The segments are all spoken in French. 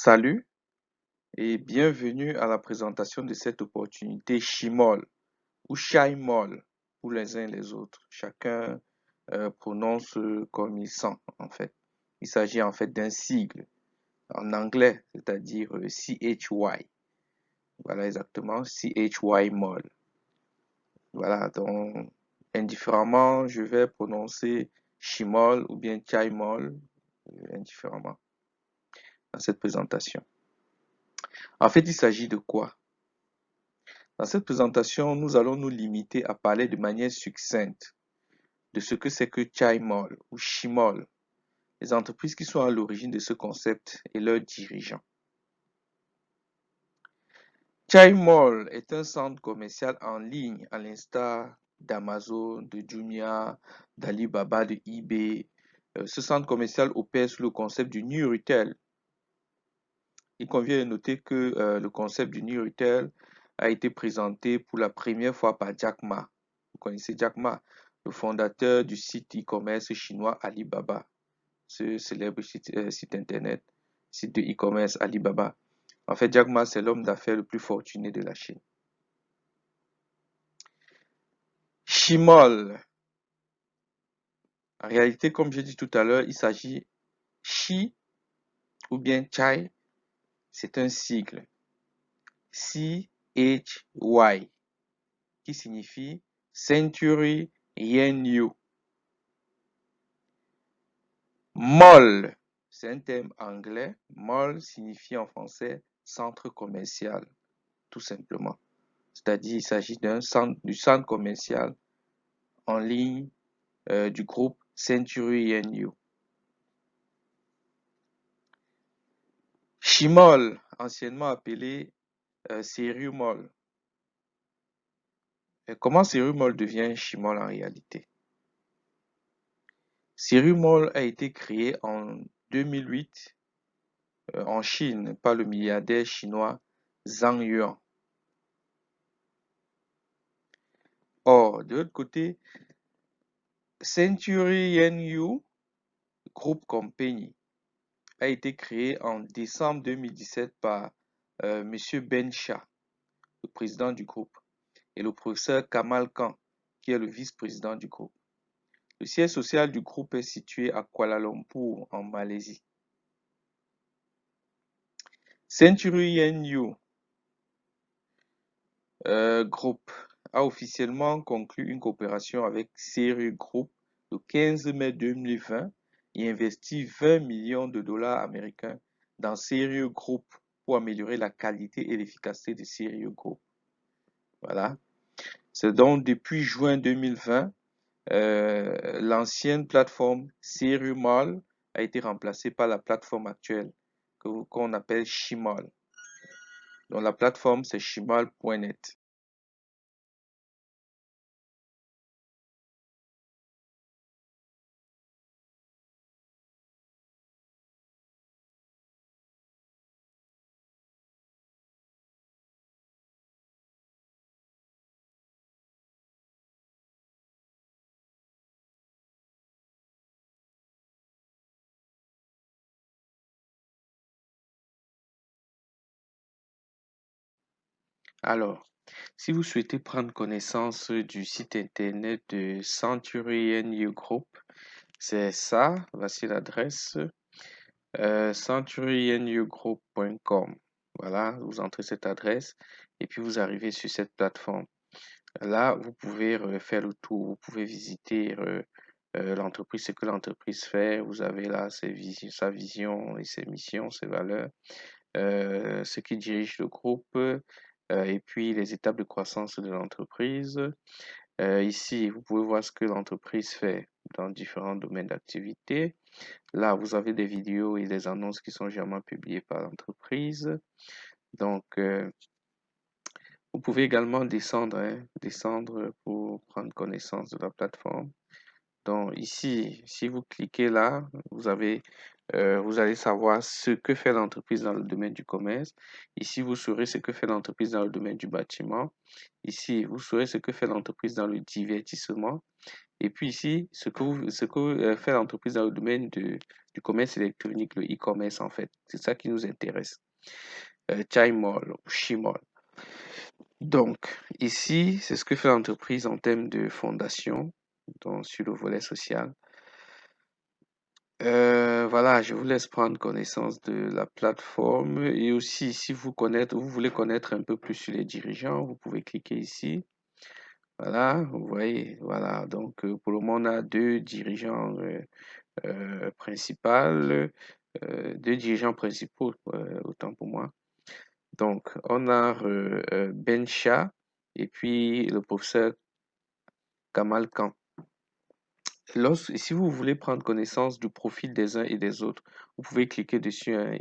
Salut et bienvenue à la présentation de cette opportunité Chimol ou Chaimol pour les uns et les autres. Chacun prononce comme il sent en fait. Il s'agit en fait d'un sigle en anglais, c'est-à-dire CHY. Voilà exactement, CHY mol. Voilà, donc indifféremment, je vais prononcer Chimol ou bien Chaimol indifféremment dans cette présentation. En fait, il s'agit de quoi? Dans cette présentation, nous allons nous limiter à parler de manière succincte de ce que c'est que Chaimol ou Chimol, les entreprises qui sont à l'origine de ce concept et leurs dirigeants. Chaimol est un centre commercial en ligne à l'instar d'Amazon, de Jumia, d'Alibaba, de eBay. Ce centre commercial opère sous le concept du New Retail. Il convient de noter que le concept du New Retail a été présenté pour la première fois par Jack Ma. Vous connaissez Jack Ma, le fondateur du site e-commerce chinois Alibaba, ce célèbre site internet, site de e-commerce Alibaba. En fait, Jack Ma, c'est l'homme d'affaires le plus fortuné de la Chine. Chimol. En réalité, comme j'ai dit tout à l'heure, il s'agit Chi ou bien Chai, c'est un sigle. CHY qui signifie Century Yenyu. Mall, c'est un terme anglais. Mall signifie en français centre commercial, tout simplement. C'est-à-dire, il s'agit du centre commercial en ligne du groupe Century Yenyu. Chimol, anciennement appelé Seriumol. Comment Seriumol devient Chimol en réalité? Seriumol a été créé en 2008 en Chine par le milliardaire chinois Zhang Yuan. Or, de l'autre côté, Century Yenyu Group Company a été créé en décembre 2017 par M. Ben Shah, le président du groupe, et le professeur Kamal Khan, qui est le vice-président du groupe. Le siège social du groupe est situé à Kuala Lumpur, en Malaisie. Century Yenyu Group a officiellement conclu une coopération avec Seriu Group le 15 mai 2020 et investi 20 millions de dollars américains dans Seriu Group pour améliorer la qualité et l'efficacité de Seriu Group. Voilà. C'est donc depuis juin 2020, l'ancienne plateforme Seriu Mall a été remplacée par la plateforme actuelle qu'on appelle Chimol. Donc la plateforme c'est chimol.net. Alors, si vous souhaitez prendre connaissance du site internet de Century Yenyu Group, c'est ça, voici l'adresse centuryyengroup.com. Voilà, vous entrez cette adresse et puis vous arrivez sur cette plateforme. Là, vous pouvez faire le tour, vous pouvez visiter l'entreprise, ce que l'entreprise fait. Vous avez là sa vision et ses missions, ses valeurs, ce qui dirige le groupe et puis les étapes de croissance de l'entreprise. Ici, vous pouvez voir ce que l'entreprise fait dans différents domaines d'activité. Là, vous avez des vidéos et des annonces qui sont généralement publiées par l'entreprise. Donc, vous pouvez également descendre pour prendre connaissance de la plateforme. Donc ici, si vous cliquez là, vous allez savoir ce que fait l'entreprise dans le domaine du commerce. Ici, vous saurez ce que fait l'entreprise dans le domaine du bâtiment. Ici, vous saurez ce que fait l'entreprise dans le divertissement. Et puis ici, ce que fait l'entreprise dans le domaine du commerce électronique, le e-commerce en fait. C'est ça qui nous intéresse. Chimol ou Shimol. Donc, ici, c'est ce que fait l'entreprise en termes de fondation, donc sur le volet social. Voilà, je vous laisse prendre connaissance de la plateforme et aussi si vous voulez connaître un peu plus sur les dirigeants, vous pouvez cliquer ici. Voilà, vous voyez, voilà. Donc, pour le moment, on a deux dirigeants deux dirigeants principaux, autant pour moi. Donc, on a Ben Shah et puis le professeur Kamal Khan. Si vous voulez prendre connaissance du profil des uns et des autres, vous pouvez cliquer dessus, hein,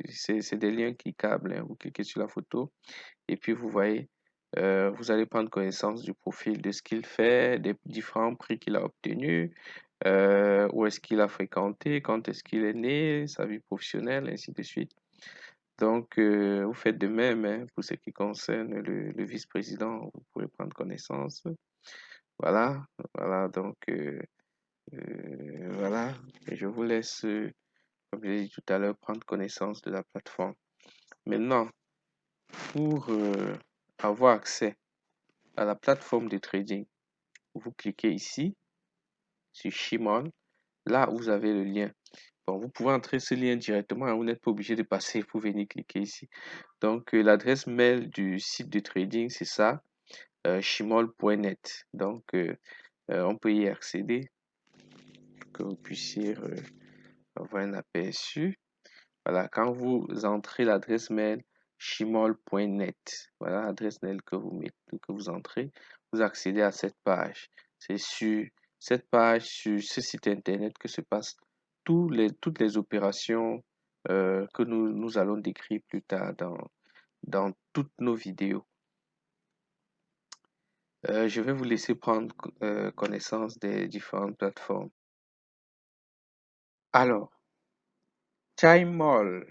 c'est des liens cliquables, hein. Vous cliquez sur la photo et puis vous voyez, vous allez prendre connaissance du profil de ce qu'il fait, des différents prix qu'il a obtenus, où est-ce qu'il a fréquenté, quand est-ce qu'il est né, sa vie professionnelle, ainsi de suite. Donc, vous faites de même, hein, pour ce qui concerne le vice-président, vous pouvez prendre connaissance. Voilà, voilà, donc voilà, et je vous laisse, comme je l'ai dit tout à l'heure, prendre connaissance de la plateforme. Maintenant, pour avoir accès à la plateforme de trading, vous cliquez ici sur Shimon. Là, vous avez le lien. Bon, vous pouvez entrer ce lien directement, hein, vous n'êtes pas obligé de passer pour venir cliquer ici. Donc, l'adresse mail du site de trading, c'est ça, shimol.net. Donc, on peut y accéder pour que vous puissiez avoir un aperçu. Voilà, quand vous entrez l'adresse mail shimol.net, voilà l'adresse mail que vous entrez, vous accédez à cette page. C'est sur cette page, sur ce site internet que se passent toutes les opérations que nous allons décrire plus tard dans toutes nos vidéos. Je vais vous laisser prendre connaissance des différentes plateformes. Alors, Chimol,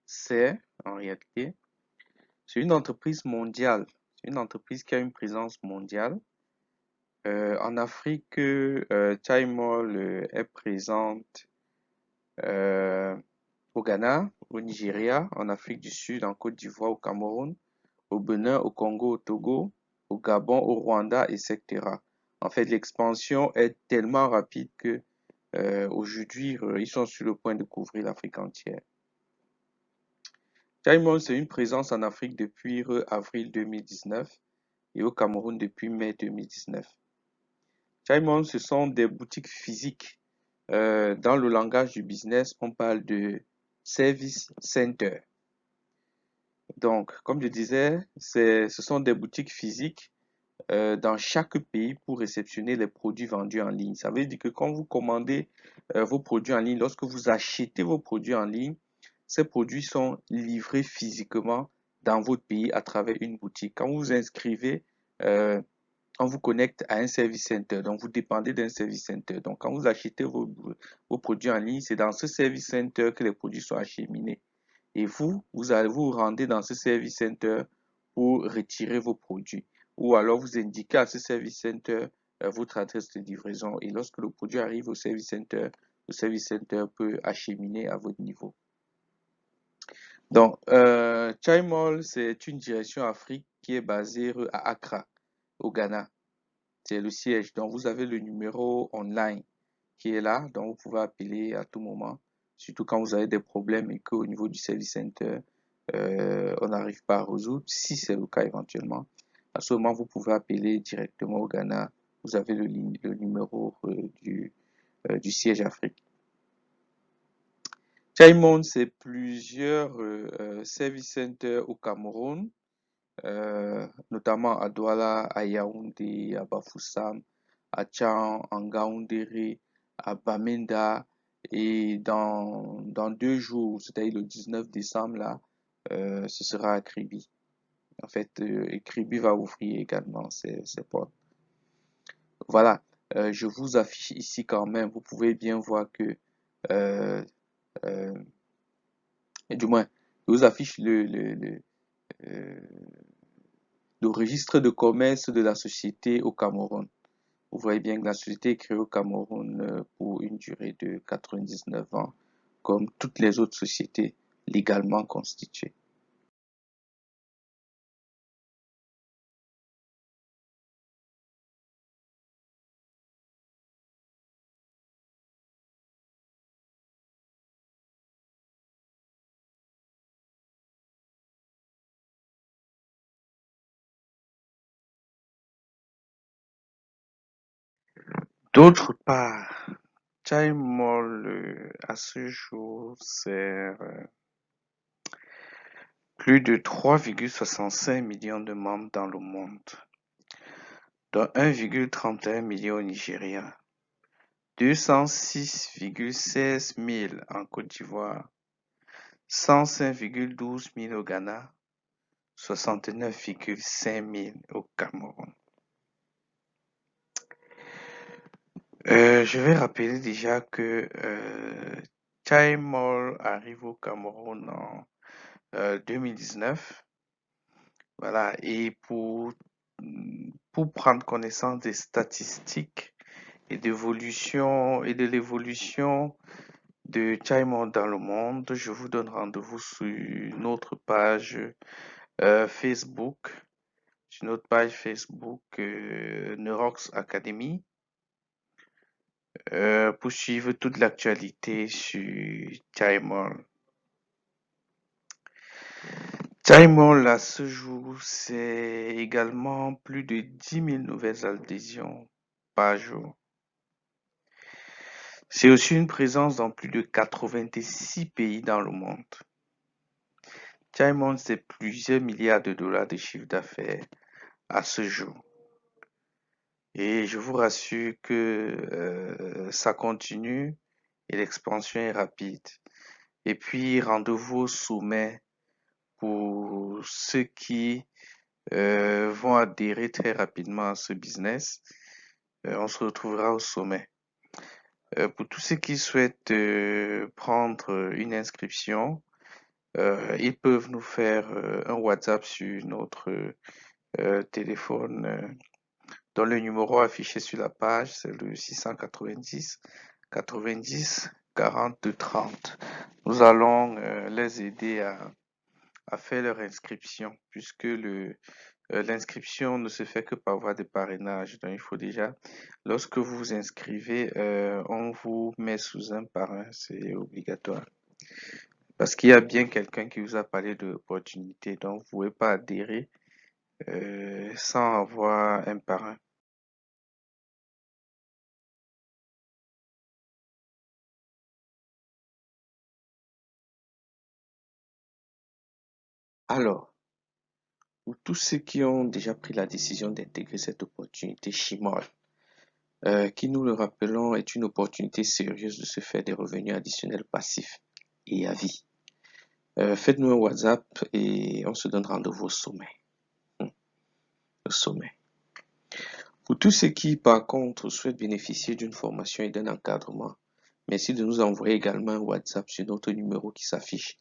c'est en réalité c'est une entreprise mondiale. C'est une entreprise qui a une présence mondiale. En Afrique, Chimol est présente au Ghana, au Nigeria, en Afrique du Sud, en Côte d'Ivoire, au Cameroun, au Bénin, au Congo, au Togo, au Gabon, au Rwanda, etc. En fait, l'expansion est tellement rapide que aujourd'hui, ils sont sur le point de couvrir l'Afrique entière. Chimol, c'est une présence en Afrique depuis avril 2019 et au Cameroun depuis mai 2019. Chimol, ce sont des boutiques physiques. Dans le langage du business, on parle de service center. Donc, comme je disais, ce sont des boutiques physiques dans chaque pays pour réceptionner les produits vendus en ligne. Ça veut dire que quand vous commandez vos produits en ligne, lorsque vous achetez vos produits en ligne, ces produits sont livrés physiquement dans votre pays à travers une boutique. Quand vous vous inscrivez, on vous connecte à un service center. Donc, vous dépendez d'un service center. Donc, quand vous achetez vos produits en ligne, c'est dans ce service center que les produits sont acheminés. Et vous allez vous rendre dans ce service center pour retirer vos produits. Ou alors, vous indiquez à ce service center votre adresse de livraison. Et lorsque le produit arrive au service center, le service center peut acheminer à votre niveau. Donc, Chimol, c'est une direction Afrique qui est basée à Accra, au Ghana. C'est le siège. Donc, vous avez le numéro online qui est là. Donc, vous pouvez appeler à tout moment. Surtout quand vous avez des problèmes et qu'au niveau du service center, on n'arrive pas à résoudre. Si c'est le cas éventuellement, à ce moment, vous pouvez appeler directement au Ghana. Vous avez le numéro du siège Afrique. Chimol, c'est plusieurs service centers au Cameroun. Notamment à Douala, à Yaoundé, à Bafoussam, à Tchang, en Ngaoundéré, à Bamenda. Et dans 2 jours, c'est-à-dire le 19 décembre, là, ce sera à Kribi. En fait, Kribi va ouvrir également ses portes. Voilà, je vous affiche ici quand même. Vous pouvez bien voir que, euh, euh, du moins, je vous affiche le registre de commerce de la société au Cameroun. Vous voyez bien que la société est créée au Cameroun pour une durée de 99 ans, comme toutes les autres sociétés légalement constituées. D'autre part, Chai Mall, à ce jour, sert plus de 3,65 millions de membres dans le monde, dont 1,31 million au Nigeria, 206,16 000 en Côte d'Ivoire, 105,12 000 au Ghana, 69,5 000 au Cameroun. Je vais rappeler déjà que Chai Mall arrive au Cameroun en 2019. Voilà, et pour prendre connaissance des statistiques et d'évolution et de l'évolution de Chai Mall dans le monde, je vous donne rendez-vous sur notre page Facebook, sur notre page Facebook Neurox Academy, pour suivre toute l'actualité sur Chai Mall. Chai Mall, à ce jour, c'est également plus de 10 000 nouvelles adhésions par jour. C'est aussi une présence dans plus de 86 pays dans le monde. Chai Mall, c'est plusieurs milliards de dollars de chiffre d'affaires à ce jour. Et je vous rassure que ça continue et l'expansion est rapide. Et puis, rendez-vous au sommet pour ceux qui vont adhérer très rapidement à ce business. On se retrouvera au sommet. Pour tous ceux qui souhaitent prendre une inscription, ils peuvent nous faire un WhatsApp sur notre téléphone dont le numéro affiché sur la page, c'est le 690 90 40 30. Nous allons les aider à faire leur inscription puisque l'inscription ne se fait que par voie de parrainage. Donc, il faut déjà, lorsque vous vous inscrivez, on vous met sous un parrain, c'est obligatoire. Parce qu'il y a bien quelqu'un qui vous a parlé de l'opportunité, donc vous ne pouvez pas adhérer sans avoir un parrain. Alors, pour tous ceux qui ont déjà pris la décision d'intégrer cette opportunité Chimol, qui nous le rappelons est une opportunité sérieuse de se faire des revenus additionnels passifs et à vie. Faites-nous un WhatsApp et on se donne rendez-vous au sommet. Au sommet. Pour tous ceux qui, par contre, souhaitent bénéficier d'une formation et d'un encadrement, merci de nous envoyer également un WhatsApp sur notre numéro qui s'affiche,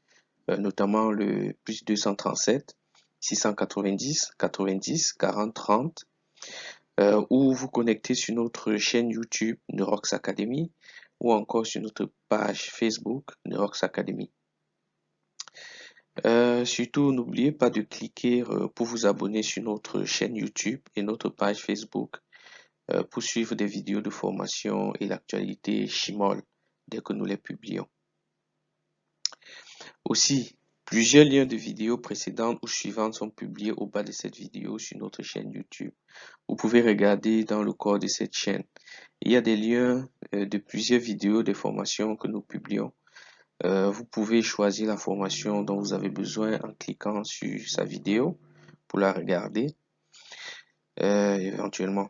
notamment le plus 237 690 90 40 30, ou vous connecter sur notre chaîne YouTube Neurox Academy ou encore sur notre page Facebook Neurox Academy. Surtout, n'oubliez pas de cliquer pour vous abonner sur notre chaîne YouTube et notre page Facebook pour suivre des vidéos de formation et l'actualité Chimol dès que nous les publions. Aussi, plusieurs liens de vidéos précédentes ou suivantes sont publiés au bas de cette vidéo sur notre chaîne YouTube. Vous pouvez regarder dans le corps de cette chaîne. Il y a des liens de plusieurs vidéos de formation que nous publions. Vous pouvez choisir la formation dont vous avez besoin en cliquant sur sa vidéo pour la regarder éventuellement.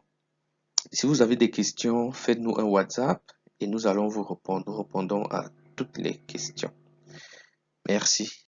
Si vous avez des questions, faites-nous un WhatsApp et nous allons vous répondre. Nous répondons à toutes les questions. Merci.